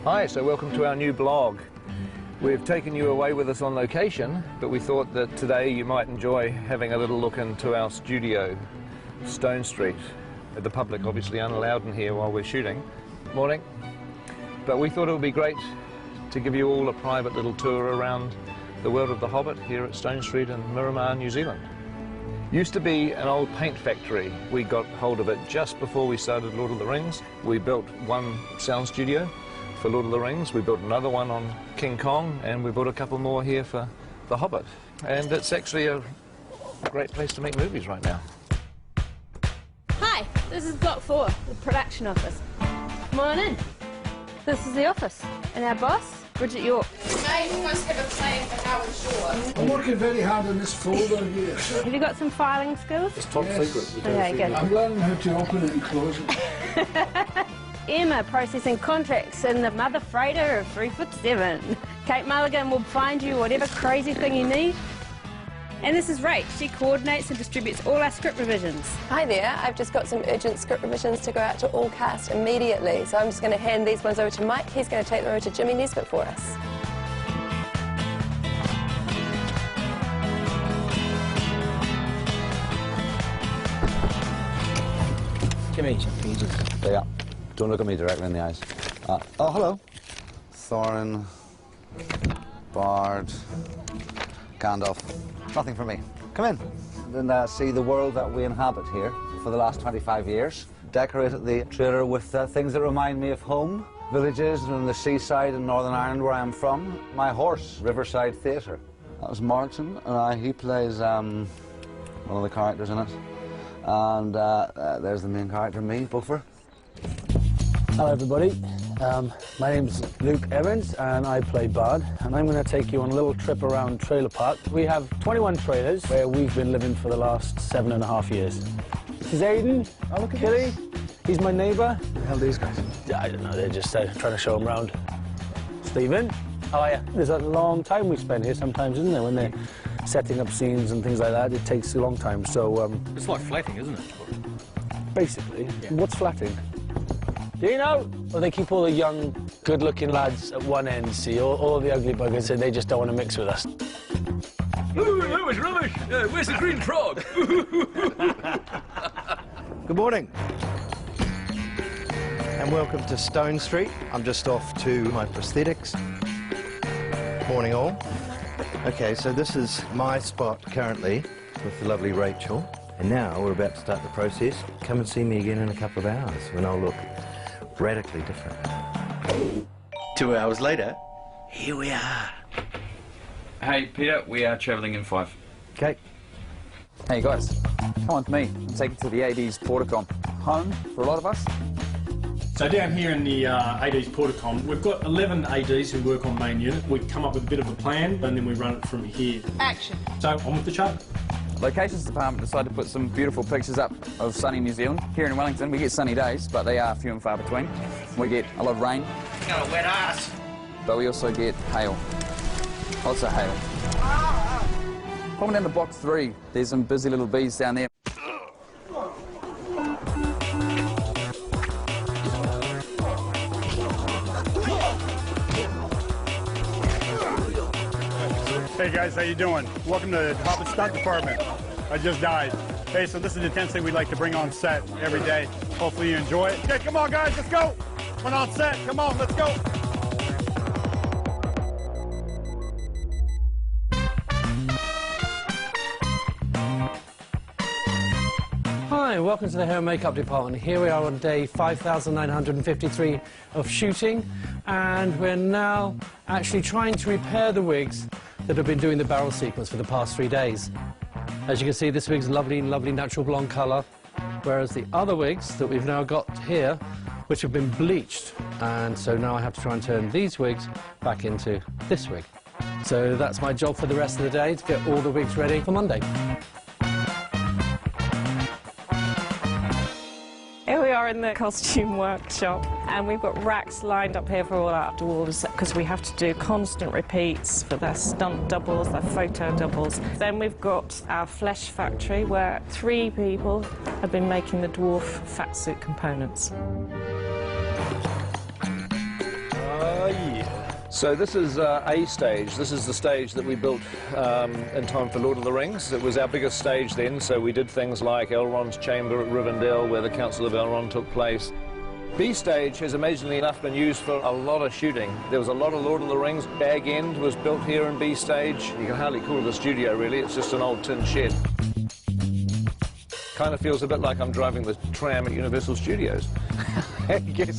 Hi, so welcome to our new blog. We've taken you away with us on location, but we thought that today you might enjoy having a little look into our studio, Stone Street. The public obviously unallowed in here while we're shooting. Morning. But we thought it would be great to give you all a private little tour around the world of the Hobbit here at Stone Street in Miramar, New Zealand. Used to be an old paint factory. We got hold of it just before we started Lord of the Rings. We built one sound studio for Lord of the Rings. We built another one on King Kong, and we built a couple more here for the Hobbit. And it's actually a great place to make movies right now. Hi, this is Block 4, the production office. Come on in. This is the office. And our boss, Bridget York. You may almost have a plan for Howard Shore. I'm working very hard on this folder here. Have you got some filing skills? It's top secret. Okay, good. I'm learning how to open it and close it. Emma processing contracts in the mother freighter of 3'7". Kate Mulligan will find you whatever crazy thing you need. And this is Rach. She coordinates and distributes all our script revisions. Hi there, I've just got some urgent script revisions to go out to all cast immediately, so I'm just going to hand these ones over to Mike. He's going to take them over to Jimmy Nesbitt for us. Jimmy, Jesus. Yeah. Don't look at me directly in the eyes. Oh, hello. Thorin, Bard, Gandalf. Nothing for me. Come in and see the world that we inhabit here for the last 25 years. Decorated the trailer with things that remind me of home. Villages and the seaside in Northern Ireland where I'm from. My horse, Riverside Theatre. That was Martin, and he plays one of the characters in it. And there's the main character, me, Buffer. Hello everybody, my name's Luke Evans and I play Bard, and I'm going to take you on a little trip around Trailer Park. We have 21 trailers where we've been living for the last 7.5 years. This is Aidan. Oh, look at Killy. He's my neighbour. What the hell are these guys? I don't know, they're just trying to show them around. Stephen, how are you? There's a long time we spend here sometimes, isn't there, when they're setting up scenes and things like that. It takes a long time, so... It's like flatting, isn't it? Basically. Yeah. What's flatting? Do you know? Well, they keep all the young, good-looking lads at one end, see, all the ugly buggers, and they just don't want to mix with us. Ooh, that was rubbish! Where's the green frog? Good morning. And welcome to Stone Street. I'm just off to my prosthetics. Morning all. Okay, so this is my spot currently with the lovely Rachel. And now we're about to start the process. Come and see me again in a couple of hours when I'll look radically different. 2 hours later, here we are. Hey, Peter, we are travelling in 5. Okay. Hey guys, come on with me. I'm taking to the AD's Porticom. Home for a lot of us. So down here in the AD's Porticom, we've got 11 ADs who work on main unit. We come up with a bit of a plan and then we run it from here. Action. So on with the chart. Locations department decided to put some beautiful pictures up of sunny New Zealand. Here in Wellington we get sunny days, but they are few and far between. We get a lot of rain. Got a wet ass. But we also get hail. Lots of hail. Coming down to box 3, there's some busy little bees down there. Hey guys, how you doing? Welcome to the Hobbit Stunt Department. I just died. Hey, so this is the intensity we'd like to bring on set every day. Hopefully you enjoy it. Okay, come on guys, let's go. We're on set, come on, let's go. Hi, welcome to the hair and makeup department. Here we are on day 5,953 of shooting, and we're now actually trying to repair the wigs that have been doing the barrel sequence for the past 3 days. As you can see, this wig's lovely natural blonde colour, whereas the other wigs that we've now got here, which have been bleached, and so now I have to try and turn these wigs back into this wig. So that's my job for the rest of the day, to get all the wigs ready for Monday. Here we are in the costume workshop, and we've got racks lined up here for all our dwarves because we have to do constant repeats for their stunt doubles, their photo doubles. Then we've got our flesh factory where 3 people have been making the dwarf fat suit components. So this is A stage. This is the stage that we built in time for Lord of the Rings. It was our biggest stage then, so we did things like Elrond's chamber at Rivendell, where the Council of Elrond took place. B stage has amazingly enough been used for a lot of shooting. There was a lot of Lord of the Rings. Bag End was built here in B stage. You can hardly call it a studio really, it's just an old tin shed. Kind of feels a bit like I'm driving the tram at Universal Studios. I guess.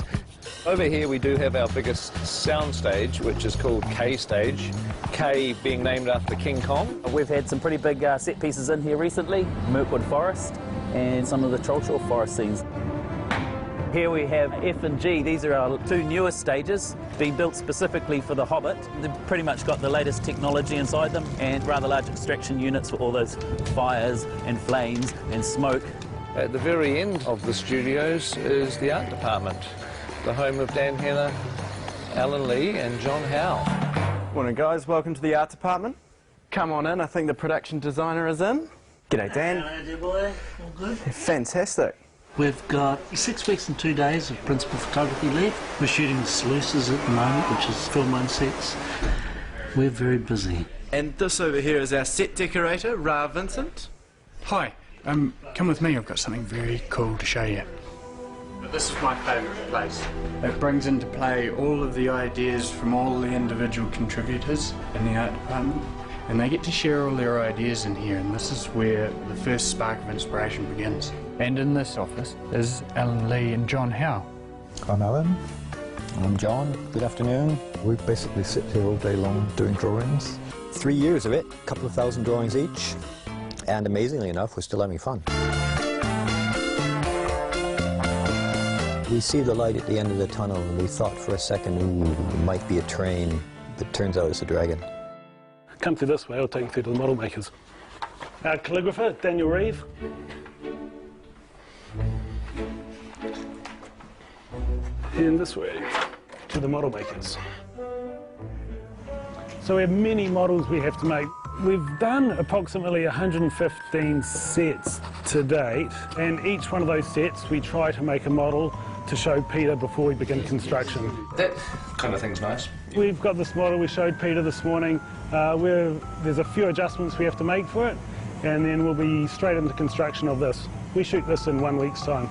Over here we do have our biggest sound stage, which is called K stage. K being named after King Kong. We've had some pretty big set pieces in here recently. Mirkwood Forest and some of the Trollshore Forest scenes. Here we have F and G. These are our two newest stages, being built specifically for the Hobbit. They've pretty much got the latest technology inside them and rather large extraction units for all those fires and flames and smoke. At the very end of the studios is the art department, the home of Dan Henner, Alan Lee and John Howe. Morning guys, welcome to the art department. Come on in, I think the production designer is in. G'day Dan. Hello dear boy, all good? Fantastic. We've got 6 weeks and 2 days of principal photography left. We're shooting the sluices at the moment, which is film on sets. We're very busy. And this over here is our set decorator, Ra Vincent. Hi, come with me, I've got something very cool to show you. This is my favourite place. It brings into play all of the ideas from all the individual contributors in the art department, and they get to share all their ideas in here, and this is where the first spark of inspiration begins. And in this office is Alan Lee and John Howe. I'm Alan. I'm John. Good afternoon. We basically sit here all day long doing drawings. 3 years of it, a couple of thousand drawings each, and amazingly enough, we're still having fun. We see the light at the end of the tunnel, and we thought for a second, ooh, it might be a train, but turns out it's a dragon. Come through this way, I'll take you through to the model makers. Our calligrapher, Daniel Reeve. And this way to the model makers. So we have many models we have to make. We've done approximately 115 sets to date, and each one of those sets we try to make a model to show Peter before we begin construction. That kind of thing's nice. We've got this model we showed Peter this morning. There's a few adjustments we have to make for it, and then we'll be straight into construction of this. We shoot this in 1 week's time.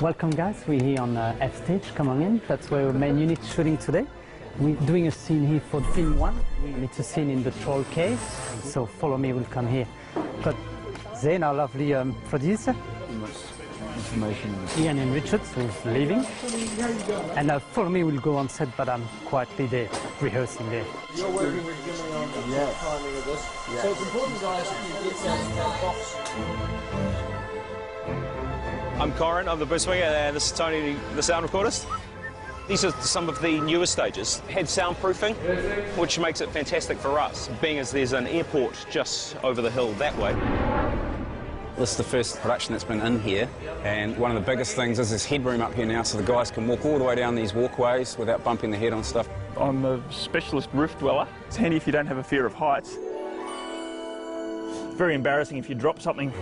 Welcome guys, we're here on F stage, come on in. That's where our main unit is shooting today. We're doing a scene here for film 1. It's a scene in the troll cave, so follow me, we'll come here. Got Zane, our lovely producer. Ian and Richards, who's leaving. And follow me, we'll go on set, but I'm quietly there, rehearsing there. You're working with Jimmy on the timing of this. Yeah. So it's important, guys, that you get sounds out of the box. I'm Corin, I'm the booth swinger, and this is Tony, the sound recordist. These are some of the newer stages. Had soundproofing, which makes it fantastic for us, being as there's an airport just over the hill that way. This is the first production that's been in here, and one of the biggest things is this headroom up here now, so the guys can walk all the way down these walkways without bumping their head on stuff. I'm a specialist roof dweller. It's handy if you don't have a fear of heights. It's very embarrassing if you drop something.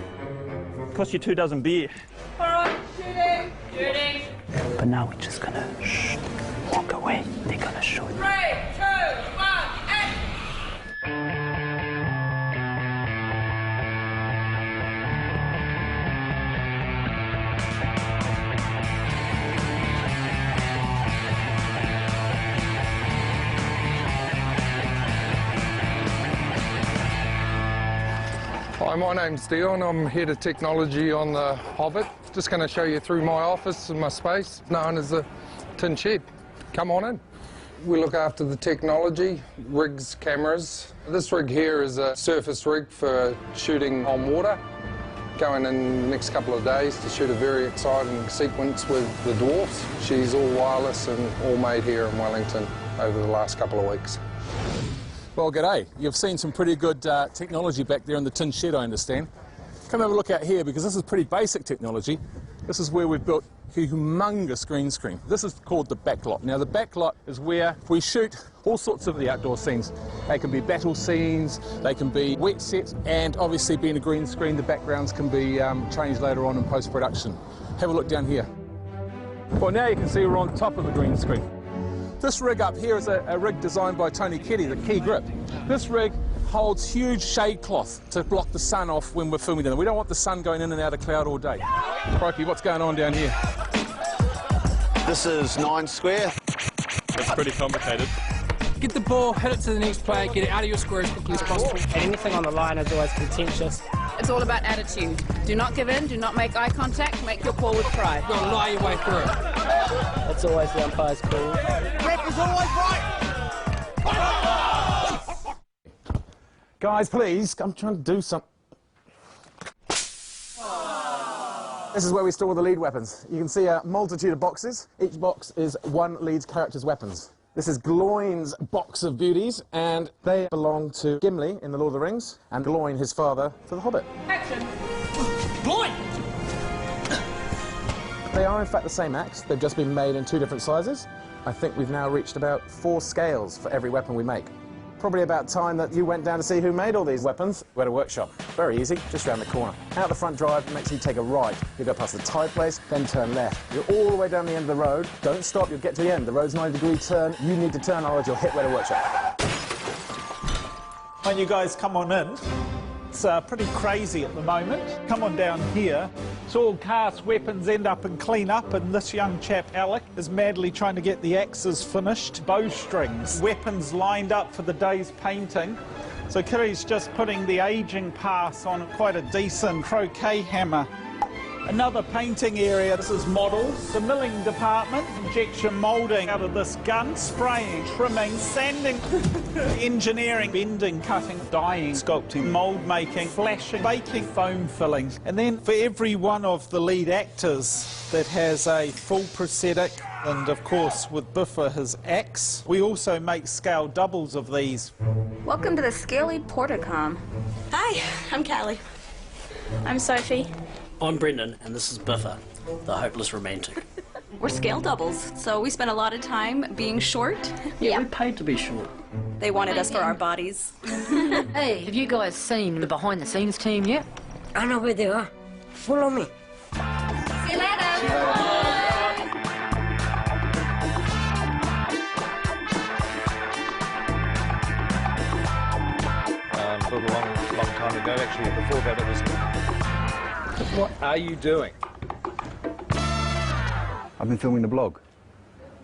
It costs you 2 dozen beer. All right, shooting! Shooting! But now we're just gonna walk away, they're gonna shoot. 3, 2, 1, action! Hi, my name's Dion. I'm head of technology on the Hobbit. Just going to show you through my office and my space, known as the tin shed. Come on in. We look after the technology, rigs, cameras. This rig here is a surface rig for shooting on water. Going in the next couple of days to shoot a very exciting sequence with the dwarfs. She's all wireless and all made here in Wellington over the last couple of weeks. Well, g'day. You've seen some pretty good technology back there in the tin shed, I understand. Come have a look out here, because this is pretty basic technology. This is where we've built a humongous green screen. This is called the backlot. Now, the backlot is where we shoot all sorts of the outdoor scenes. They can be battle scenes, they can be wet sets, and obviously being a green screen, the backgrounds can be changed later on in post-production. Have a look down here. Well, now you can see we're on top of the green screen. This rig up here is a rig designed by Tony Keddy, the Key Grip. This rig holds huge shade cloth to block the sun off when we're filming them. We don't want the sun going in and out of cloud all day. Crikey, what's going on down here? This is 9 square. It's pretty complicated. Get the ball, hit it to the next player, get it out of your square as quickly as possible. Anything on the line is always contentious. It's all about attitude. Do not give in, do not make eye contact, make your call with pride. You've got to lie your way through it. That's always the umpire's call. Rep is always right! Guys, please, I'm trying to do something. This is where we store the lead weapons. You can see a multitude of boxes. Each box is one lead character's weapons. This is Gloin's box of beauties, and they belong to Gimli in The Lord of the Rings, and Gloin, his father, for The Hobbit. Action! Gloin! They are in fact the same axe, they've just been made in 2 different sizes. I think we've now reached about 4 scales for every weapon we make. Probably about time that you went down to see who made all these weapons. We're at a workshop. Very easy, just round the corner. Out the front drive, make sure you take a right. You go past the tide place, then turn left. You're all the way down the end of the road. Don't stop, you'll get to the end. The road's 90-degree turn. You need to turn, otherwise you'll hit where the workshop. When you guys come on in, it's pretty crazy at the moment. Come on down here. It's all cast weapons end up and clean up, and this young chap, Alec, is madly trying to get the axes finished. Bowstrings, weapons lined up for the day's painting. So Kiri's just putting the aging pass on quite a decent croquet hammer. Another painting area, this is models. The milling department, injection moulding out of this gun, spraying, trimming, sanding, engineering, bending, cutting, dyeing, sculpting, mould making, flashing, baking, foam filling. And then for every one of the lead actors that has a full prosthetic, and of course with Biffa his axe, we also make scale doubles of these. Welcome to the Scaly Portacom. Hi, I'm Callie. I'm Sophie. I'm Brendan, and this is Biffa, the hopeless romantic. We're scale doubles, so we spent a lot of time being short. Yeah, we paid to be short. They wanted us for our bodies. Hey, have you guys seen the behind-the-scenes team yet? I know where they are. Follow me. See you later. Built a long time ago, actually. Before that, it was... What are you doing? I've been filming the blog.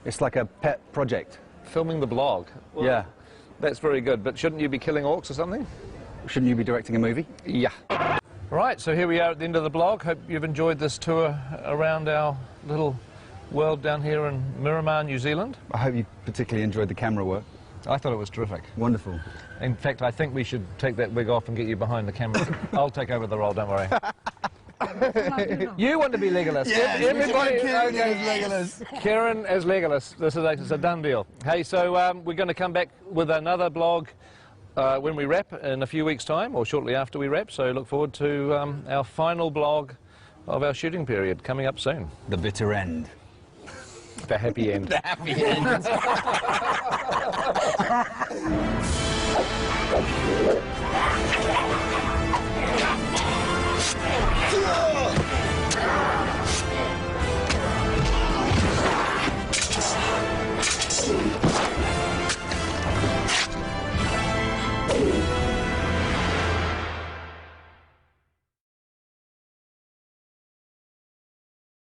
It's like a pet project. Filming the blog? Well, yeah. That's very good, but shouldn't you be killing orcs or something? Shouldn't you be directing a movie? Yeah. Right, so here we are at the end of the blog. Hope you've enjoyed this tour around our little world down here in Miramar, New Zealand. I hope you particularly enjoyed the camera work. I thought it was terrific. Wonderful. In fact, I think we should take that wig off and get you behind the camera. I'll take over the role, don't worry. You want to be Legolas. Yeah, everybody. Kieran as Legolas. Kieran as Legolas. This is a done deal. Hey, so we're going to come back with another blog when we wrap in a few weeks' time, or shortly after we wrap. So look forward to our final blog of our shooting period coming up soon. The bitter end. The happy end. The happy end.